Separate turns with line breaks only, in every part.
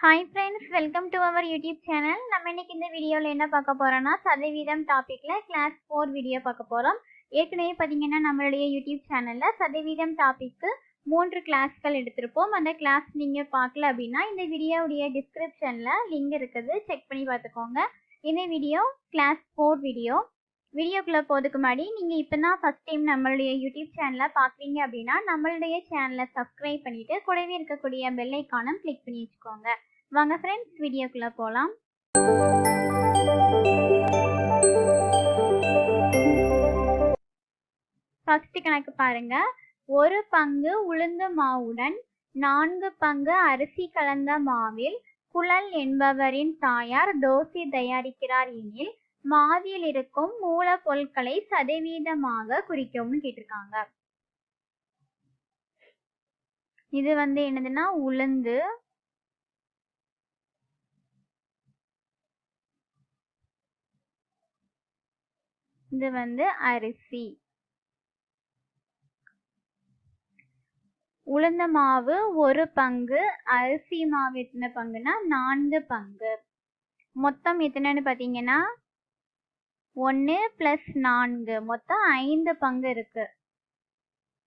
Hi friends, welcome to our YouTube channel. நம்ம இன்னைக்கு இந்த வீடியோல என்ன பார்க்க போறோம்னா சதவீதம் டாபிக்ல கிளாஸ் 4 வீடியோ பார்க்க போறோம். ஏற்கனவே பாத்தீங்கன்னா நம்மளுடைய YouTube சேனல்ல சதவீதம் டாபிக்கு 3 கிளாஸ்கள் எடுத்திருப்போம். அந்த கிளாஸ் நீங்க பார்க்கல அப்படின்னா இந்த வீடியோவுடைய டிஸ்கிரிப்ஷன்ல லிங்க் இருக்குது, செக் பண்ணி பார்த்துக்கோங்க. இந்த வீடியோ கிளாஸ் 4 வீடியோ. வீடியோக்குள்ள போறதுக்கு முன்னாடி நீங்க இப்பதான் ஃபர்ஸ்ட் டைம் நம்மளுடைய யூடியூப் சேனலை பாக்குறீங்க அப்படின்னா நம்மளுடைய சேனலை சப்ஸ்கிரைப் பண்ணிட்டு கூடவே இருக்கக்கூடிய பெல் ஐக்கானும் கிளிக் பண்ணி வச்சுக்கோங்க. வாங்க ஃப்ரெண்ட்ஸ், வீடியோக்குள்ள போலாம். ஃபர்ஸ்ட் கணக்கு பாருங்க. ஒரு பங்கு உளுந்து மாவுடன் 4 பங்கு அரிசி கலந்த மாவில் குழல் என்பவரின் தாயார் தோசை தயாரிக்கிறார் எனில் மாதியில் இருக்கும் மூலப்பொருட்களை சதவீதமாக குறிக்கவும் கேட்டிருக்காங்க. இது என்னதுன்னா உளுந்து, இது அரிசி. உளுந்த மாவு 1 பங்கு, அரிசி மாவு எத்தனை பங்குனா 4 பங்கு. மொத்தம் எத்தனைன்னு பாத்தீங்கன்னா 1 + 4 மொத்தம் 5 பங்கு இருக்கு.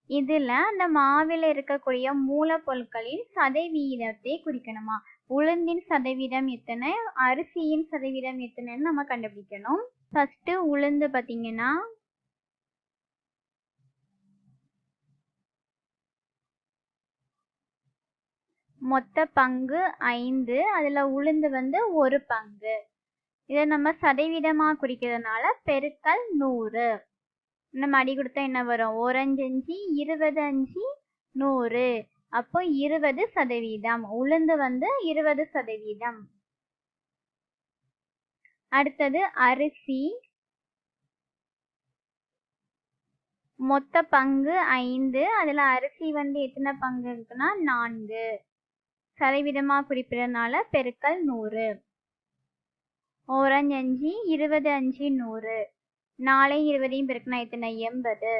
இதுல அந்த மாவில் இருக்கக்கூடிய மூலப்பொருட்களின் சதவீதத்தை குறிக்கணுமா. உளுந்தின் சதவீதம் எத்தனை, அரிசியின் சதவீதம் எத்தனைன்னு நம்ம கண்டுபிடிக்கணும். ஃபர்ஸ்ட் உளுந்து பாத்தீங்கன்னா மொத்த பங்கு 5, அதுல உளுந்து 1 பங்கு. இதை நம்ம சதவீதமா குறிக்கிறதுனால பெருக்கல் 100. நம்ம அடி கொடுத்தா என்ன வரும், 1 5 5 20 5 100. அப்போ 20%. உளுந்து 20%. அடுத்தது அரிசி. மொத்த பங்கு 5, அதுல அரிசி எத்தனை பங்கு இருக்குன்னா 4. சதவீதமா குறிப்பிடறதுனால பெருக்கல் 100. 1 5 5 20 5 100. 4 20 பெருக்கினா எத்தனை 80.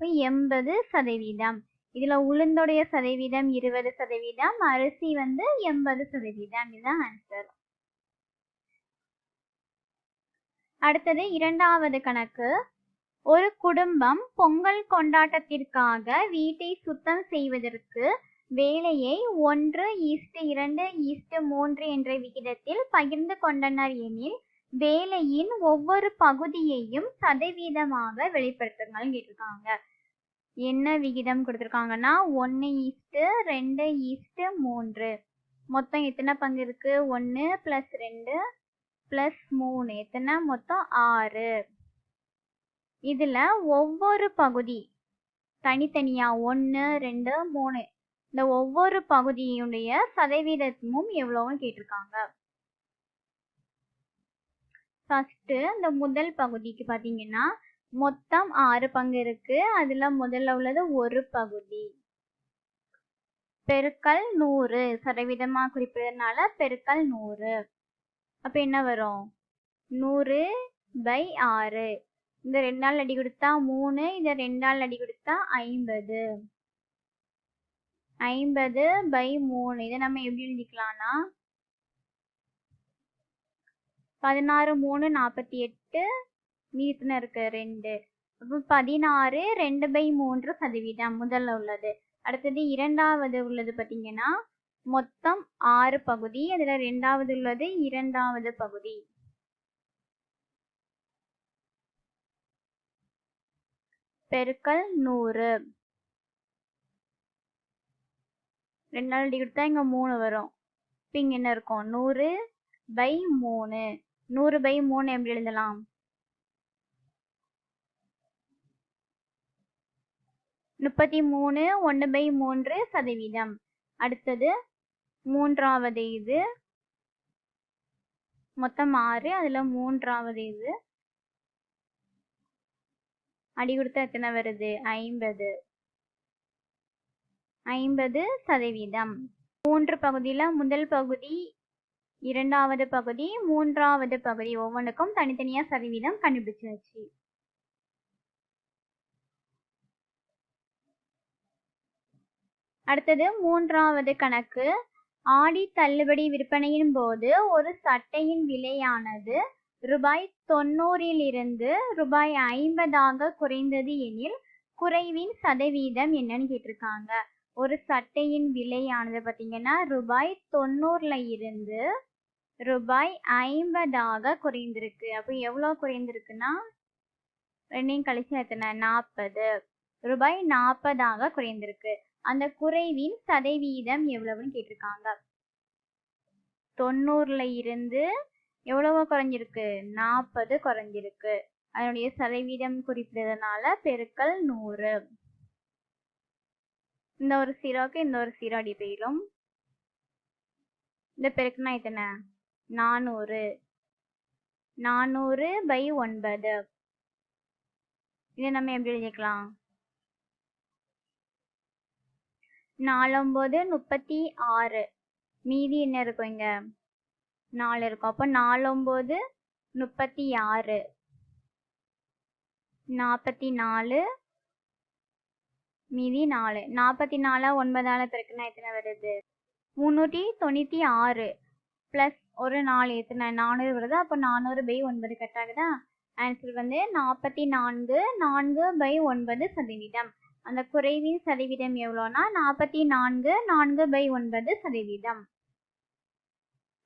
80%. இதுல உளுந்தோடைய சதவீதம் 20%, அரிசி 80%. இதுதான் ஆன்சர். அடுத்தது இரண்டாவது கணக்கு. ஒரு குடும்பம் பொங்கல் கொண்டாட்டத்திற்காக வீட்டை சுத்தம் செய்வதற்கு வேலையை 1:2:3 என்ற விகிதத்தில் பகிர்ந்து கொண்டனர் எனில் வேலையின் ஒவ்வொரு பகுதியையும் சதவீதமாக வெளிப்படுத்துங்கள் கேட்டிருக்காங்க. என்ன விகிதம் கொடுத்திருக்காங்கன்னா 1:2:3. மொத்தம் எத்தனை பங்கு இருக்கு, 1 + 2 + 3 எத்தனை, மொத்தம் 6. இதுல ஒவ்வொரு பகுதி தனித்தனியா 1 2 3 இந்த ஒவ்வொரு பகுதியுடைய சதவீதமும் எவ்வளவுன்னு கேட்டிருக்காங்க. ஃபர்ஸ்ட் இந்த முதல் பகுதிக்கு பாத்தீங்கன்னா மொத்தம் 6 பங்கு இருக்கு. அதுல முதல்ல உள்ளது ஒரு பகுதி. பெருக்கல் 100 சதவீதமா குறிப்பிடுறதுனால பெருக்கல் 100. அப்ப என்ன வரும், 100/6. இந்த 2 நாள் அடி கொடுத்தா 3, இந்த 2 நாள் அடி கொடுத்தா 50. 50/3. இதை நம்ம எப்படி எழுதிக்கலாம்னா 16 3 48, மீதம் இருக்கு 2. அப்போ 16 2/3% முதல்ல உள்ளது. அடுத்தது இரண்டாவது உள்ளது பாத்தீங்கன்னா மொத்தம் 6 பகுதி, அதுல ரெண்டாவது உள்ளது இரண்டாவது பகுதி. பெருக்கல் 100. 2 நாள் அடி கொடுத்தா இங்க 3 வரும். இப்ப இங்க என்ன இருக்கும், 100/3. 100/3 எப்படி எழுதலாம், 33 1/3%. அடுத்தது மூன்றாவது இது மொத்தம் 6, அதுல மூன்றாவது இது அடி கொடுத்தா எத்தனை வருது, 50. 50%. 3 பகுதியில முதல் பகுதி, இரண்டாவது பகுதி, மூன்றாவது பகுதி ஒவ்வொன்றுக்கும் தனித்தனியா சதவீதம் கண்டுபிடிச்சாச்சு. அடுத்தது மூன்றாவது கணக்கு. ஆடி தள்ளுபடி விற்பனையின் போது ஒரு சட்டையின் விலையானது ரூபாய் 90 ரூபாய் 50 குறைந்தது எனில் குறைவின் சதவீதம் என்னன்னு கேட்டிருக்காங்க. ஒரு சட்டையின் விலையானது பார்த்தீங்கன்னா ரூபாய் 90 ரூபாய் 50 குறைந்திருக்கு. அப்போ எவ்வளோ குறைந்திருக்குன்னா ரெண்டையும் கழிச்சு எத்தனை 40 ரூபாய் 40 குறைந்திருக்கு. அந்த குறைவின் சதவீதம் எவ்வளவுன்னு கேட்டிருக்காங்க. 90 எவ்வளவோ குறைஞ்சிருக்கு 40 குறைஞ்சிருக்கு. அதனுடைய சதவீதம் குறிப்பிடுறதுனால பெருக்கல் 100. இந்த ஒரு சீரோக்கு இந்த ஒரு சீரோ அடி போயிடும். இந்த பெருக்குனா எத்தனை 400 400/9. இதை நம்ம எப்படி எழுதிக்கலாம் 4 9 36. மீதி என்ன இருக்கும் இங்க 4 இருக்கும். அப்போ 4 9 36 44 மீதி 4. 44 9 பெருக்குனா எத்தனை வருது 396 பிளஸ் ஒரு 4 எத்தனை 400 வருது. அப்போ 400/9 கட் ஆகுதா. ஆன்சர் வந்து 44 4/9%. அந்த குறைவின் சதவீதம் எவ்வளோனா 44 4/9%.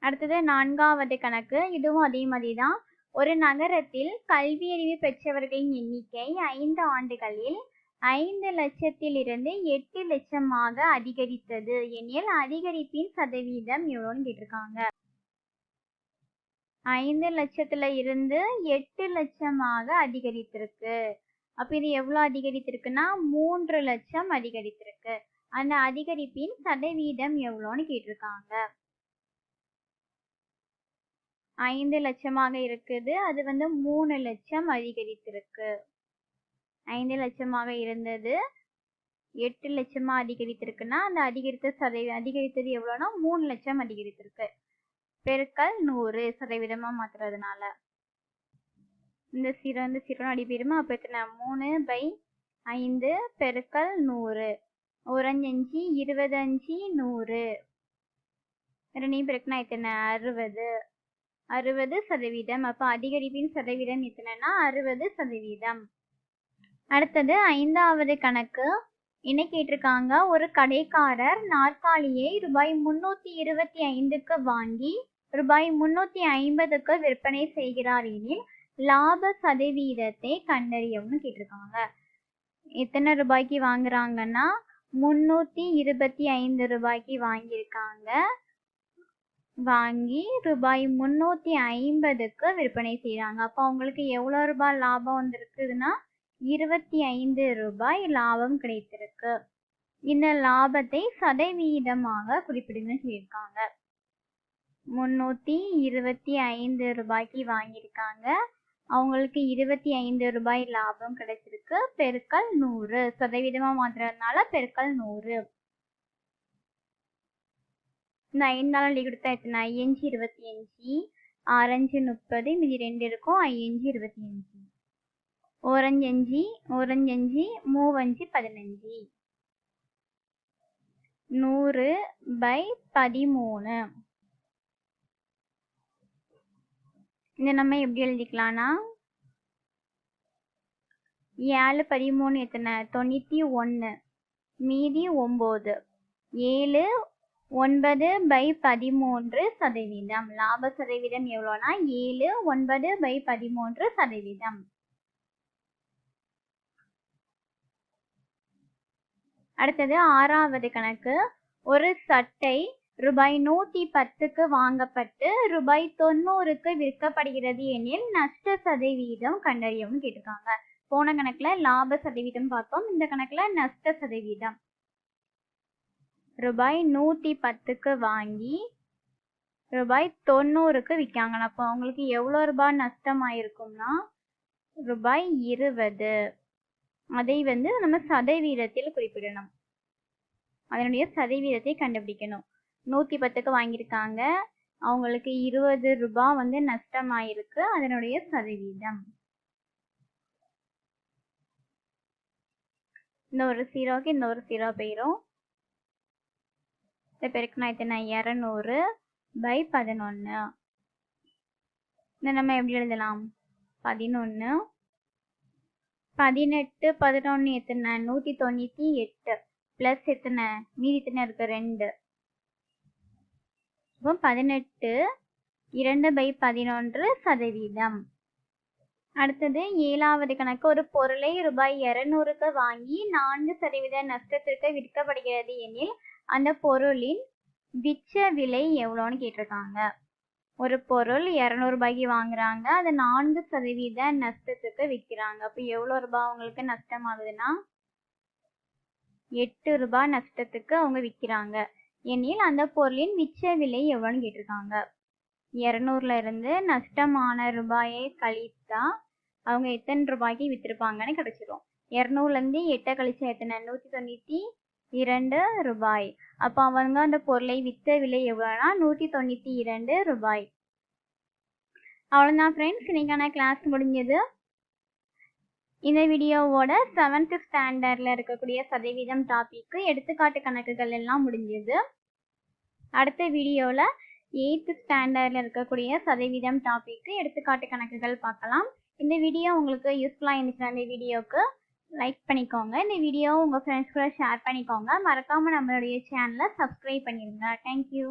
அடுத்தது 4வது கணக்கு. இதுவும் அதே மாதிரி தான். ஒரு நகரத்தில் கல்வியறிவு பெற்றவர்களின் எண்ணிக்கை 5 ஆண்டுகளில் 5 லட்சத்திலிருந்து 8 லட்சமாக அதிகரித்தது எனில் அதிகரிப்பின் சதவீதம் எவ்வளோன்னு கேட்டிருக்காங்க. 5 லட்சத்துல இருந்து 8 லட்சமாக அதிகரித்திருக்கு. அப்ப இது எவ்வளவு அதிகரித்திருக்குன்னா 3 லட்சம் அதிகரித்திருக்கு. அந்த அதிகரிப்பின் சதவீதம் எவ்வளோன்னு கேட்டிருக்காங்க. 5 லட்சமாக இருக்குது, அது வந்து 3 லட்சம் அதிகரித்திருக்கு. 5 லட்சமாக இருந்தது 8 லட்சமா அதிகரித்திருக்குன்னா அந்த அதிகரித்தது எவ்வளோனா 3 லட்சம் அதிகரித்திருக்கு. பெருக்கல் 100 சதவீதமா மாத்துறதுனால இந்த சீரோ அடி போயிருமா. அப்ப எத்தனை 3/5 பெருக்கல் 100. 1 5 25 100. ரெண்டையும் பெருக்குனா எத்தனை 60%. அப்ப அதிகரிப்பின் சதவீதம் எத்தனைன்னா 60%. அடுத்தது 5வது கணக்கு. என்ன கேட்டிருக்காங்க. ஒரு கடைக்காரர் நாற்காலியை ரூபாய் 325க்கு வாங்கி ரூபாய் 350க்கு விற்பனை செய்கிறார் எனில் லாப சதவீதத்தை கண்டறியவும்னு கேட்டிருக்காங்க. எத்தனை ரூபாய்க்கு வாங்குறாங்கன்னா 325 ரூபாய்க்கு வாங்கியிருக்காங்க. வாங்கி ரூபாய் 350க்கு விற்பனை செய்யறாங்க. அப்போ அவங்களுக்கு எவ்வளவு ரூபாய் லாபம் வந்திருக்குதுன்னா 25 ரூபாய் லாபம் கிடைத்திருக்கு. இந்த லாபத்தை சதவீதமாக குறிப்பிடுங்கன்னு சொல்லியிருக்காங்க. 325 ரூபாய்க்கு வாங்கியிருக்காங்க. அவங்களுக்கு 25 ரூபாய் லாபம் கிடைச்சிருக்கு. பெருக்கல் 100 சதவீதமா மாத்துறதுனால பெருக்கல் 100. இந்த 5 அடி கொடுத்தா எத்தனை 5 25 6 30 மீதி 2 இருக்கும் 5 25. 1 5 1 5 3 15. 100/13. இந்த நம்ம எப்படி எழுதிக்கலாம்னா 7 13 எத்தனை 91 மீதி 9. 7 9/13%. லாப சதவீதம் எவ்வளோனா 7 9/13%. அடுத்தது 6வது கணக்கு. ஒரு சட்டை ரூபாய் 110க்கு வாங்கப்பட்டு ரூபாய் 90க்கு விற்கப்படுகிறது எனில் நஷ்ட சதவீதம் கண்டறியவும் கேட்டிருக்காங்க. போன கணக்குல லாப சதவீதம் பார்த்தோம். இந்த கணக்குல நஷ்ட சதவீதம். ரூபாய் 110க்கு வாங்கி ரூபாய் 90க்கு விற்காங்க. அப்போ அவங்களுக்கு எவ்வளோ ரூபாய் நஷ்டம் ஆயிருக்கும்னா ரூபாய் 20. அதை வந்து நம்ம சதவீதத்தில் குறிப்பிடணும். அதனுடைய சதவீதத்தை கண்டுபிடிக்கணும். 110க்கு வாங்கியிருக்காங்க. அவங்களுக்கு 20 ரூபாய் வந்து நஷ்டம் ஆயிருக்கு. அதனுடைய சதவீதம். இந்த ஒரு சீரோக்கு இந்த ஒரு சீரோ போயிடும். இதை பெருக்கினா எத்தனை 200 பை 11. இதை நம்ம எப்படி எழுதலாம்? 11 18 11 எத்தனை 198 ப்ளஸ் எத்தனை மீதி எத்தனை இருக்கு 2. இப்போ 18 2/11%. அடுத்தது 7வது கணக்கு. ஒரு பொருளை ரூபாய் 200க்கு வாங்கி 4% நஷ்டத்திற்கு விற்கப்படுகிறது எனில் அந்த பொருளின் விற்ற விலை எவ்வளோன்னு கேட்டிருக்காங்க. ஒரு பொருள் 200 ரூபாய்க்கு வாங்குறாங்க, அது 4% நஷ்டத்துக்கு விற்கிறாங்க. அப்போ எவ்வளோ ரூபாய் அவங்களுக்கு நஷ்டம் ஆகுதுன்னா 8 ரூபாய் நஷ்டத்துக்கு அவங்க விற்கிறாங்க எனில் அந்த பொருளின் விற்ற விலை எவ்வளோன்னு கேட்டிருக்காங்க. 200ல இருந்து நஷ்டமான ரூபாயை கழித்தா அவங்க எத்தனை ரூபாய்க்கு விற்றுருப்பாங்கன்னு கிடைச்சிரும். 200லேருந்து 8 கழிச்சா எத்தனை 192 ரூபாய். அப்போ அவங்க அந்த பொருளை விற்ற விலை எவ்வளோனா 192 ரூபாய். அவ்வளோதான் ஃப்ரெண்ட்ஸ், இன்னைக்கான கிளாஸ் முடிஞ்சது. இந்த வீடியோவோட 7th ஸ்டாண்டர்டில் இருக்கக்கூடிய சதவீதம் டாபிக்கு எடுத்துக்காட்டு கணக்குகள் எல்லாம் முடிஞ்சது. அடுத்த வீடியோவில் 8th ஸ்டாண்டர்டில் இருக்கக்கூடிய சதவீதம் டாபிக்கு எடுத்துக்காட்டு கணக்குகள் பார்க்கலாம். இந்த வீடியோ உங்களுக்கு யூஸ்ஃபுல்லாக இருந்துச்சுன்னா இந்த வீடியோவுக்கு லைக் பண்ணிக்கோங்க. இந்த வீடியோ உங்கள் ஃப்ரெண்ட்ஸ் கூட ஷேர் பண்ணிக்கோங்க. மறக்காமல் நம்மளுடைய சேனலை சப்ஸ்கிரைப் பண்ணிடுங்க. தேங்க்யூ.